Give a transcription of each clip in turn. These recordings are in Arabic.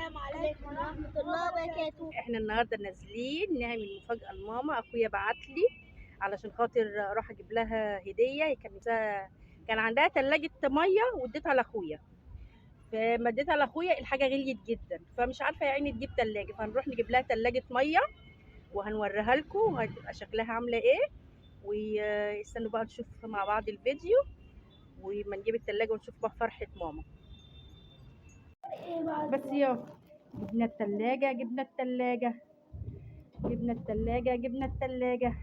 السلام عليكم ورحمة الله وبركاته. احنا النهارده نازلين نعمل مفاجأة لماما. اخويا بعتلي علشان خاطر اروح اجيب لها هدية. كان عندها تلاجة مية واديتها لاخويا، فما اديتها لاخويا الحاجة غليت جدا، فمش عارفة يا عيني تجيب تلاجة، فهنروح نجيب لها تلاجة مية وهنوريها لكم وهتبقى شكلها عاملة ايه. ويستنوا بقى نشوف مع بعض الفيديو وما نجيب التلاجة ونشوف بقى فرحة ماما. بس يا جبنا التلاجة جبنا التلاجة جبنا التلاجة جبنا التلاجة.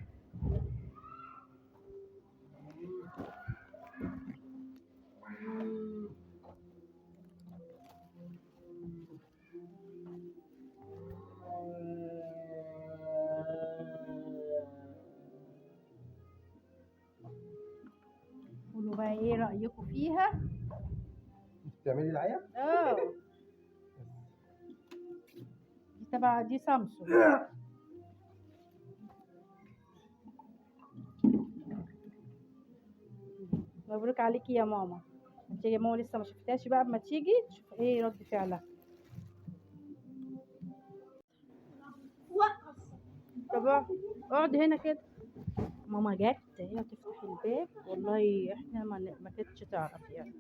قولوا بقى ايه رأيكم فيها؟ بتعملي دعاية؟ دي سامسونج. مبروك عليكي يا ماما. انت يا ماما لسه ما شفتهاش بقى، اما تيجي تشوف ايه رد فعلها. طب اقعد هنا كده. ماما جت هي تفتح الباب، والله احنا ما كانتش تعرف يعني.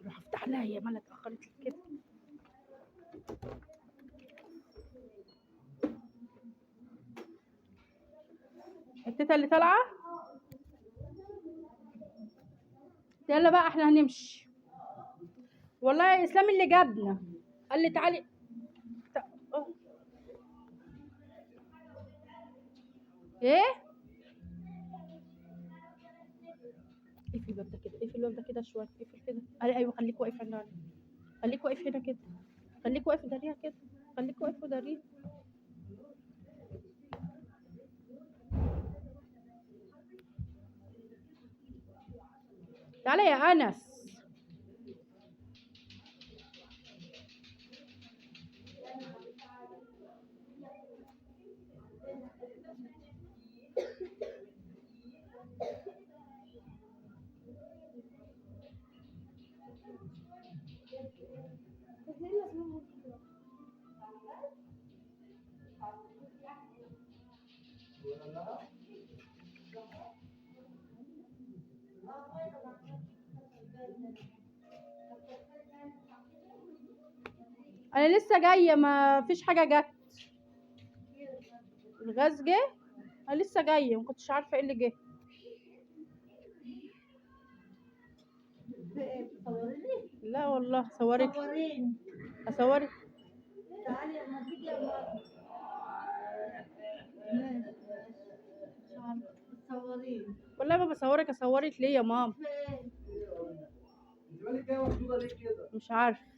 روح افتح لها، هي مالها اتأخرت لي كده. التيتا اللي طالعة. يلا بقى احنا هنمشي. والله يا اسلام اللي جابنا قال لي تعالي. ايه؟ اقفل الباب ده كده، اقفل الباب ده كده شويه، اقفل كده. ايوه خليك واقف هنا، خليك واقف هنا كده، خليك واقف داريها كده، خليك واقف داريها. تعالى يا انس. انا لسه جايه، ما فيش حاجه جت. الغاز جه، انا لسه جايه، ما كنتش عارفه ايه اللي جه. لا والله صورت. اصورك. تعالي لما تيجي يا ماما. تصورين. والله ما بصورك، اصورك ليه يا ماما؟ مش عارفه.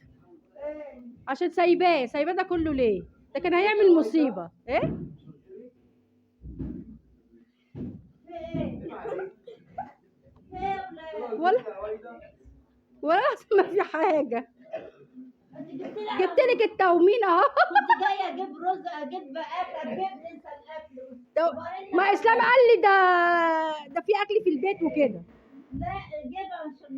عشان سايباه ده كله ليه؟ ده كان هيعمل مصيبه. ايه؟ ولا ما في حاجه. جبت لك التومين اهو. كنت جايه اجيب رز، اجيب اكل، ننسى الاكل. ما اسلام قال لي ده في اكل في البيت وكده. لا جيبها عشان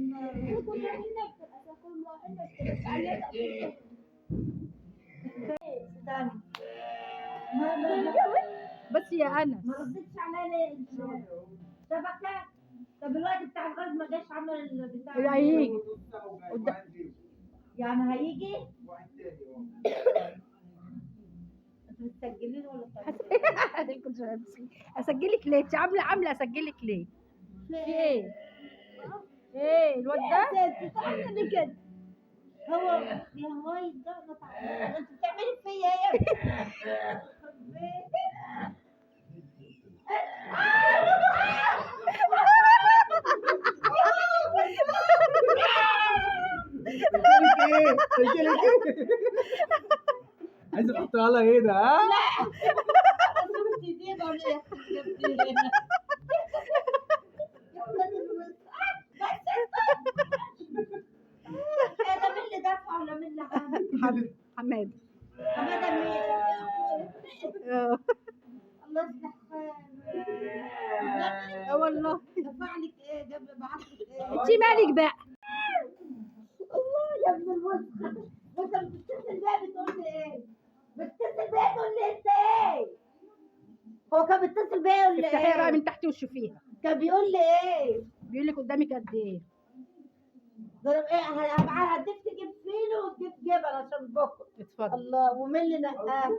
بس يا انس ما ردتش عليا ليه؟ شبكه. طب الوقت بتاع الغاز ما جاش، عمل البتاع. هيجي يعني هيجي. انتوا متسجلين ولا اسجلك ليه؟ انت عامله اسجلك ليه؟ في ايه؟ ايه الواد ده؟ تعملي كده. هو يا هواي ده انت بتعملي فيا ايه؟ عايز احطها لها ايه ده؟ ها؟ لا. حماده مين؟ اه الله يصلح حاله. والله. دفع لك ايه؟ بعت لك ايه؟ انت مالك بقى؟ الله يا ابن الوسخه، وانت بتتصل بيا بتقول لي ايه؟ بتتصل بيا تقول لي انت ايه؟ هو كان بيتصل بيا يقول لي افتحيها بقى ايه؟ من تحت وشوفيها، كان بيقول لي ايه؟ بيقول لك قدامك قد ايه. ضرب ايه؟ هديك تجيب فينو وتجيب جبل عشان بكره. اتفضل. الله، ومين اللي نقاه؟